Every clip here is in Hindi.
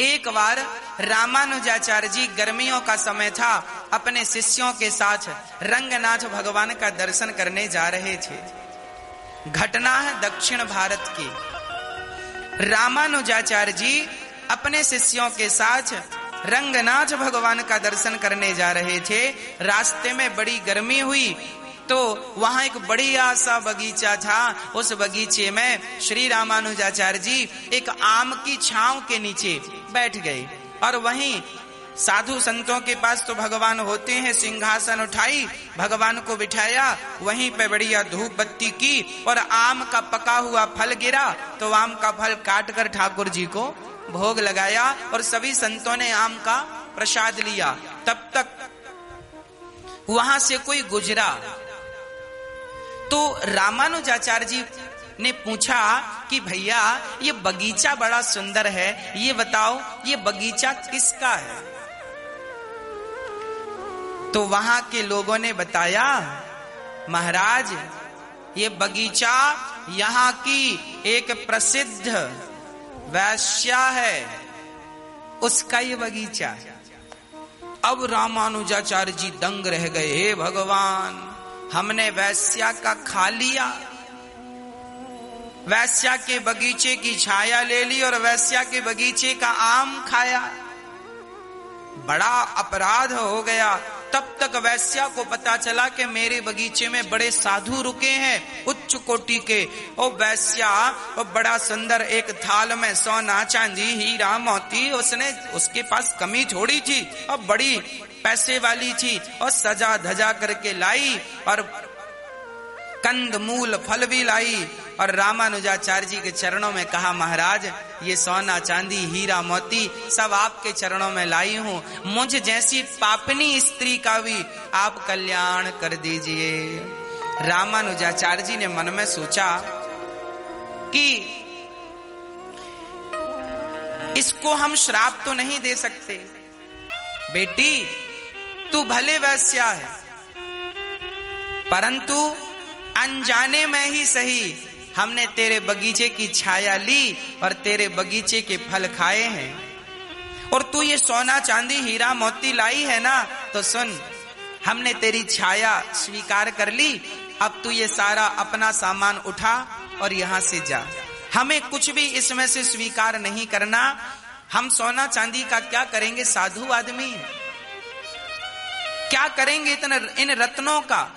एक बार रामानुजाचार्य जी, गर्मियों का समय था, अपने शिष्यों के साथ रंगनाथ भगवान का दर्शन करने जा रहे थे। घटना है दक्षिण भारत की। रामानुजाचार्य जी अपने शिष्यों के साथ रंगनाथ भगवान का दर्शन करने जा रहे थे। रास्ते में बड़ी गर्मी हुई तो वहां एक बढ़िया सा बगीचा था। उस बगीचे में श्री रामानुजाचार्य जी एक आम की छांव के नीचे बैठ गए और वहीं साधु संतों के पास तो भगवान होते हैं। सिंहासन उठाई, भगवान को बिठाया, वहीं पे बढ़िया धूप बत्ती की और आम का पका हुआ फल गिरा तो आम का फल काट कर ठाकुर जी को भोग लगाया और सभी संतों ने आम का प्रसाद लिया। तब तक वहां से कोई गुजरा तो रामानुजाचार्य जी ने पूछा कि भैया ये बगीचा बड़ा सुंदर है, ये बताओ ये बगीचा किसका है? तो वहां के लोगों ने बताया, महाराज ये बगीचा यहाँ की एक प्रसिद्ध वैश्या है, उसका ये बगीचा है। अब रामानुजाचार्य जी दंग रह गए, हे भगवान हमने वैश्या का खा लिया, वैश्या के बगीचे की छाया ले ली और वैश्या के बगीचे का आम खाया, बड़ा अपराध हो गया। तब तक वैश्या को पता चला कि मेरे बगीचे में बड़े साधु रुके हैं उच्च कोटि के। ओ वैश्या बड़ा सुंदर एक थाल में सोना चांदी हीरा मोती, उसके पास कमी थोड़ी थी और बड़ी पैसे वाली थी और सजा धजा करके लाई और कंद मूल फल भी लाई। और रामानुजाचार्य जी के चरणों में कहा, महाराज ये सोना चांदी हीरा मोती सब आपके चरणों में लाई हूं, मुझ जैसी पापनी स्त्री का भी आप कल्याण कर दीजिए। रामानुजाचार्य जी ने मन में सोचा कि इसको हम श्राप तो नहीं दे सकते, बेटी तू भले वैश्या है परंतु अनजाने में ही सही हमने तेरे बगीचे की छाया ली और तेरे बगीचे के फल खाए हैं और तू ये सोना चांदी हीरा मोती लाई है ना, तो सुन हमने तेरी छाया स्वीकार कर ली, अब तू ये सारा अपना सामान उठा और यहाँ से जा, हमें कुछ भी इसमें से स्वीकार नहीं करना। हम सोना चांदी का क्या करेंगे, साधु आदमी क्या करेंगे इन रत्नों का?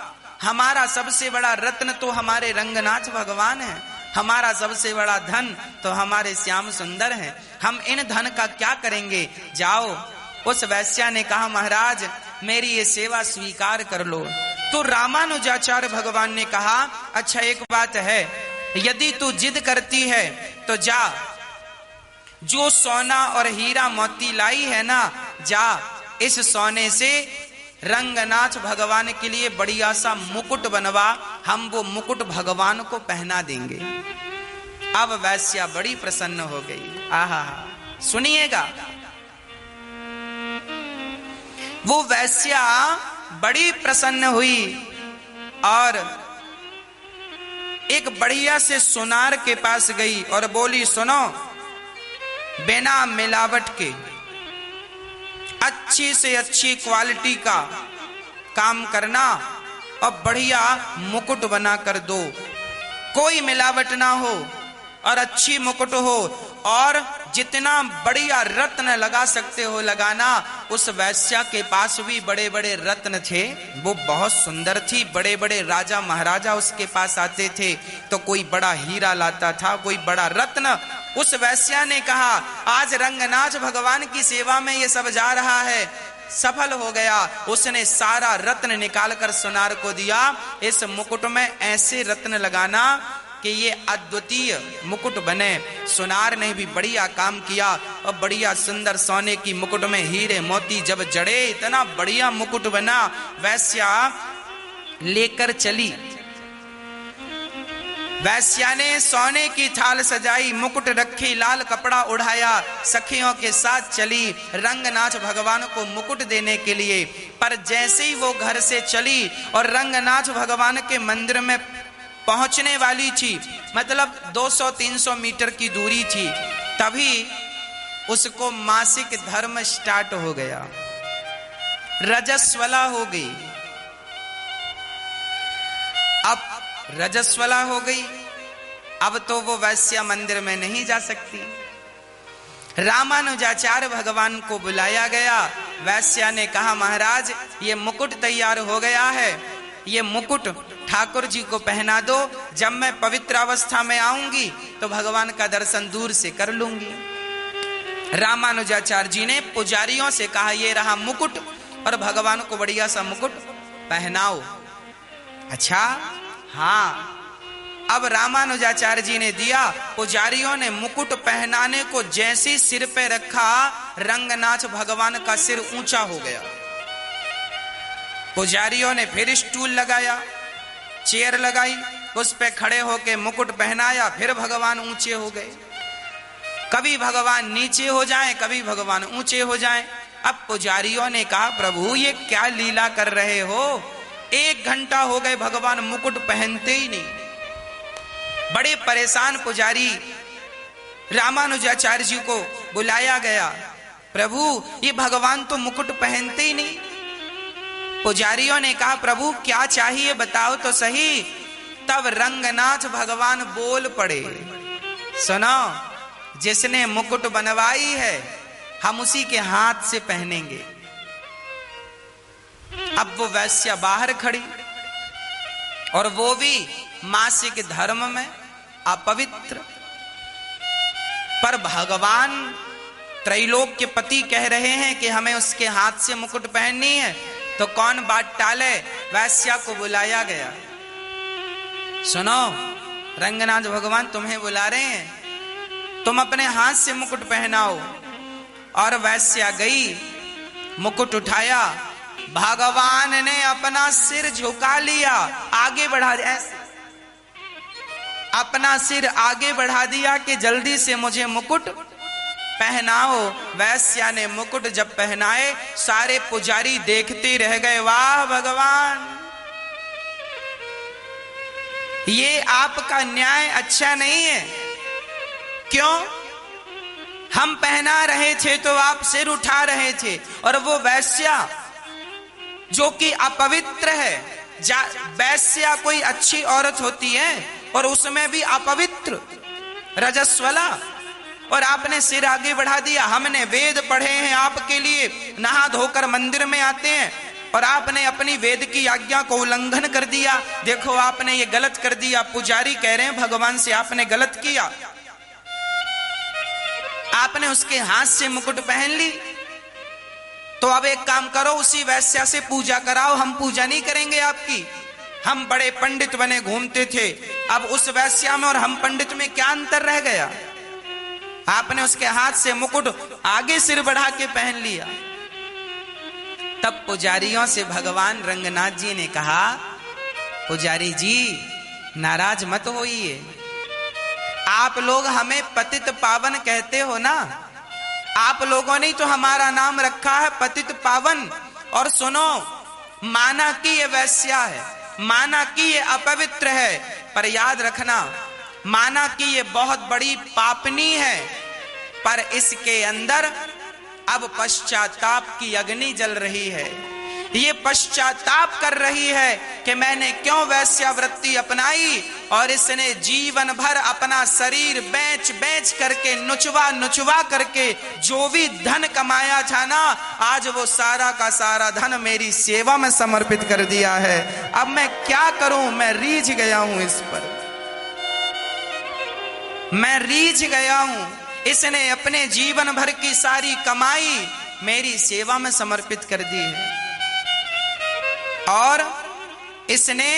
हमारा सबसे बड़ा रत्न तो हमारे रंगनाथ भगवान है, हमारा सबसे बड़ा धन तो हमारे श्याम सुंदर हैं, हम इन धन का क्या करेंगे? जाओ। उस वैश्या ने कहा, महाराज मेरी ये सेवा स्वीकार कर लो। तो रामानुजाचार्य भगवान ने कहा, अच्छा एक बात है, यदि तू जिद करती है तो जा, जो सोना और हीरा मोती लाई है ना, जा इस सोने से रंगनाथ भगवान के लिए बढ़िया सा मुकुट बनवा, हम वो मुकुट भगवान को पहना देंगे। अब वैश्या बड़ी प्रसन्न हो गई। आहा, सुनिएगा, वो वैश्या बड़ी प्रसन्न हुई और एक बढ़िया से सुनार के पास गई और बोली, सुनो, बिना मिलावट के अच्छी से अच्छी क्वालिटी का काम करना और बढ़िया मुकुट बना कर दो, कोई मिलावट ना हो और अच्छी मुकुट हो और जितना बढ़िया रत्न लगा सकते हो लगाना। उस वैश्या के पास भी बड़े बड़े रत्न थे, वो बहुत सुंदर थी, बड़े बड़े राजा महाराजा उसके पास आते थे तो कोई बड़ा हीरा लाता था, कोई बड़ा रत्न। उस वैश्या ने कहा, आज रंगनाथ भगवान की सेवा में ये सब जा रहा है, सफल हो गया। उसने सारा रत्न निकालकर सुनार को दिया, इस मुकुट में ऐसे रत्न लगाना कि ये अद्वितीय मुकुट बने। सुनार ने भी बढ़िया काम किया और बढ़िया सुंदर सोने की मुकुट में हीरे मोती जब जड़े, इतना बढ़िया मुकुट बना। वैश्या लेकर चली, वैश्या ने सोने की थाल सजाई, मुकुट रखी, लाल कपड़ा उड़ाया, सखियों के साथ चली रंगनाथ भगवान को मुकुट देने के लिए। पर जैसे ही वो घर से चली और रंगनाथ भगवान के मंदिर में पहुंचने वाली थी, मतलब 200-300 मीटर की दूरी थी, तभी उसको मासिक धर्म स्टार्ट हो गया, रजस्वला हो गई। अब रजस्वला हो गई, अब तो वो वैश्या मंदिर में नहीं जा सकती। रामानुजाचार्य भगवान को बुलाया गया। वैश्या ने कहा, महाराज ये मुकुट तैयार हो गया है, ये मुकुट ठाकुर जी को पहना दो, जब मैं पवित्र अवस्था में आऊंगी तो भगवान का दर्शन दूर से कर लूंगी। रामानुजाचार्य जी ने पुजारियों से कहा, ये रहा मुकुट और भगवान को बढ़िया सा मुकुट पहनाओ। अच्छा, हाँ। अब रामानुजाचार्य जी ने दिया, पुजारियों ने मुकुट पहनाने को जैसे सिर पे रखा, रंगनाथ भगवान का सिर ऊंचा हो गया। पुजारियों ने फिर स्टूल लगाया, चेयर लगाई, उस पे खड़े होके मुकुट पहनाया, फिर भगवान ऊंचे हो गए। कभी भगवान नीचे हो जाएं, कभी भगवान ऊंचे हो जाएं। अब पुजारियों ने कहा, प्रभु ये क्या लीला कर रहे हो? 1 घंटा हो गए भगवान मुकुट पहनते ही नहीं। बड़े परेशान पुजारी, रामानुजाचार्य जी को बुलाया गया, प्रभु ये भगवान तो मुकुट पहनते ही नहीं। पुजारियों ने कहा, प्रभु क्या चाहिए बताओ तो सही। तब रंगनाथ भगवान बोल पड़े, सुनो, जिसने मुकुट बनवाई है हम उसी के हाथ से पहनेंगे। अब वो वैश्या बाहर खड़ी, और वो भी मासिक धर्म में अपवित्र। पर भगवान त्रैलोक के पति कह रहे हैं कि हमें उसके हाथ से मुकुट पहननी है, तो कौन बात टाले। वैश्या को बुलाया गया, सुनो रंगनाथ भगवान तुम्हें बुला रहे हैं, तुम अपने हाथ से मुकुट पहनाओ। और वैश्या गई, मुकुट उठाया, भगवान ने अपना सिर झुका लिया, आगे बढ़ा दिया, ऐसे अपना सिर आगे बढ़ा दिया कि जल्दी से मुझे मुकुट पहनाओ। वैश्या ने मुकुट जब पहनाए, सारे पुजारी देखते रह गए, वाह भगवान, ये आपका न्याय अच्छा नहीं है। क्यों? हम पहना रहे थे तो आप सिर उठा रहे थे, और वो वैश्या जो कि अपवित्र है, वैश्या कोई अच्छी औरत होती है और उसमें भी अपवित्र, रजस्वला, और आपने सिर आगे बढ़ा दिया। हमने वेद पढ़े हैं आपके लिए, नहा धोकर मंदिर में आते हैं, और आपने अपनी वेद की आज्ञा को उल्लंघन कर दिया। देखो आपने ये गलत कर दिया। पुजारी कह रहे हैं भगवान से आपने गलत किया, आपने उसके हाथ से मुकुट पहन ली। तो अब एक काम करो, उसी वैश्या से पूजा कराओ, हम पूजा नहीं करेंगे आपकी। हम बड़े पंडित बने घूमते थे, अब उस वैश्या में और हम पंडित में क्या अंतर रह गया? आपने उसके हाथ से मुकुट आगे सिर बढ़ा के पहन लिया। तब पुजारियों से भगवान रंगनाथ जी ने कहा, पुजारी जी नाराज मत होइए, आप लोग हमें पतित पावन कहते हो ना, आप लोगों ने तो हमारा नाम रखा है पतित पावन। और सुनो, माना कि ये वैश्या है, माना कि ये अपवित्र है, पर याद रखना, माना कि ये बहुत बड़ी पापनी है, पर इसके अंदर अब पश्चाताप की अग्नि जल रही है। ये पश्चाताप कर रही है कि मैंने क्यों वैश्यावृत्ति अपनाई, और इसने जीवन भर अपना शरीर बेच बेच करके, नुचवा नुचवा करके जो भी धन कमाया था ना, आज वो सारा का सारा धन मेरी सेवा में समर्पित कर दिया है। अब मैं क्या करूं? मैं रीझ गया हूं इस पर, मैं रीझ गया हूं। इसने अपने जीवन भर की सारी कमाई मेरी सेवा में समर्पित कर दी है, और इसने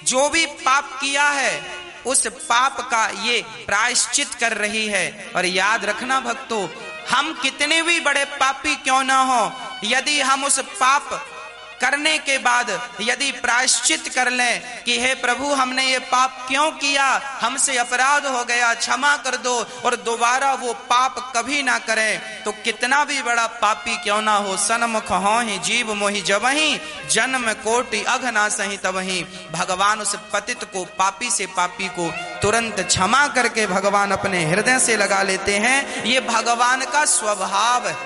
जो भी पाप किया है उस पाप का ये प्रायश्चित कर रही है। और याद रखना भक्तों, हम कितने भी बड़े पापी क्यों ना हो, यदि हम उस पाप करने के बाद यदि प्रायश्चित कर लें कि हे प्रभु हमने ये पाप क्यों किया, हमसे अपराध हो गया, क्षमा कर दो, और दोबारा वो पाप कभी ना करें, तो कितना भी बड़ा पापी क्यों ना हो, सन्मुख हो ही जीव मोहि जबहि, जन्म कोटि अघ ना सही तबहि। भगवान उस पतित को, पापी से पापी को तुरंत क्षमा करके भगवान अपने हृदय से लगा लेते हैं। ये भगवान का स्वभाव है,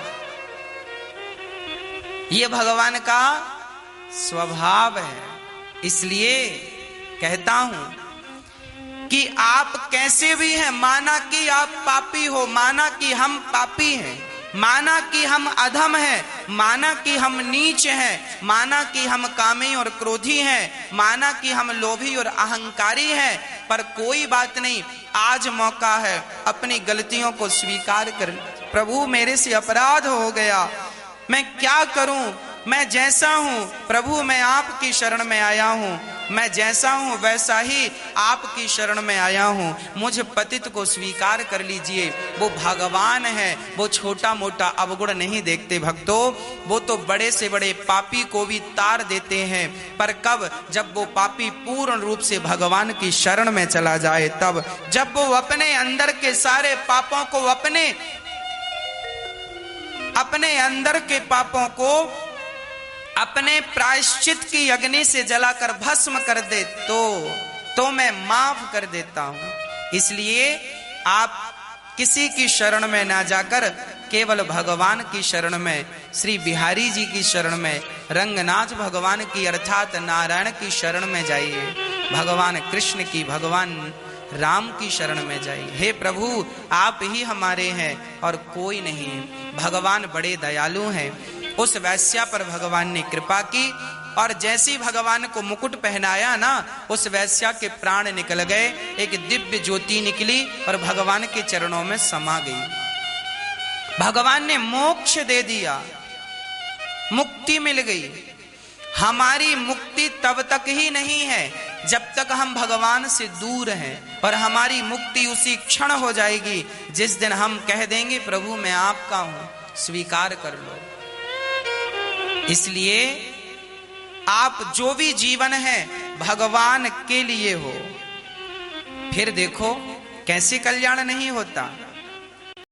ये भगवान का स्वभाव है। इसलिए कहता हूं कि आप कैसे भी हैं, माना कि आप पापी हो, माना कि हम पापी हैं, माना कि हम अधम हैं, माना कि हम नीच हैं, माना कि हम कामी और क्रोधी हैं, माना कि हम लोभी और अहंकारी हैं, पर कोई बात नहीं, आज मौका है अपनी गलतियों को स्वीकार कर। प्रभु मेरे से अपराध हो गया, मैं क्या करूं, मैं जैसा हूं प्रभु, मैं आपकी शरण में आया हूं, मैं जैसा हूं वैसा ही आपकी शरण में आया हूं, मुझ पतित को स्वीकार कर लीजिए। वो भगवान है, वो छोटा मोटा अवगुण नहीं देखते भक्तों, वो तो बड़े से बड़े पापी को भी तार देते हैं, पर कब, जब वो पापी पूर्ण रूप से भगवान की शरण में चला जाए, तब जब वो अपने अंदर के सारे पापों को अपने अंदर के पापों को अपने प्रायश्चित की अग्नि से जलाकर भस्म कर दे तो मैं माफ कर देता हूं। इसलिए आप किसी की शरण में ना जाकर केवल भगवान की शरण में, श्री बिहारी जी की शरण में, रंगनाथ भगवान की अर्थात नारायण की शरण में जाइए, भगवान कृष्ण की, भगवान राम की शरण में जाइए। हे प्रभु आप ही हमारे हैं और कोई नहीं। भगवान बड़े दयालु हैं। उस वैश्या पर भगवान ने कृपा की और जैसी भगवान को मुकुट पहनाया ना, उस वैश्या के प्राण निकल गए, एक दिव्य ज्योति निकली और भगवान के चरणों में समा गई। भगवान ने मोक्ष दे दिया, मुक्ति मिल गई। हमारी मुक्ति तब तक ही नहीं है जब तक हम भगवान से दूर हैं, और हमारी मुक्ति उसी क्षण हो जाएगी जिस दिन हम कह देंगे प्रभु मैं आपका हूं, स्वीकार कर लो। इसलिए आप जो भी जीवन है भगवान के लिए हो, फिर देखो कैसे कल्याण नहीं होता।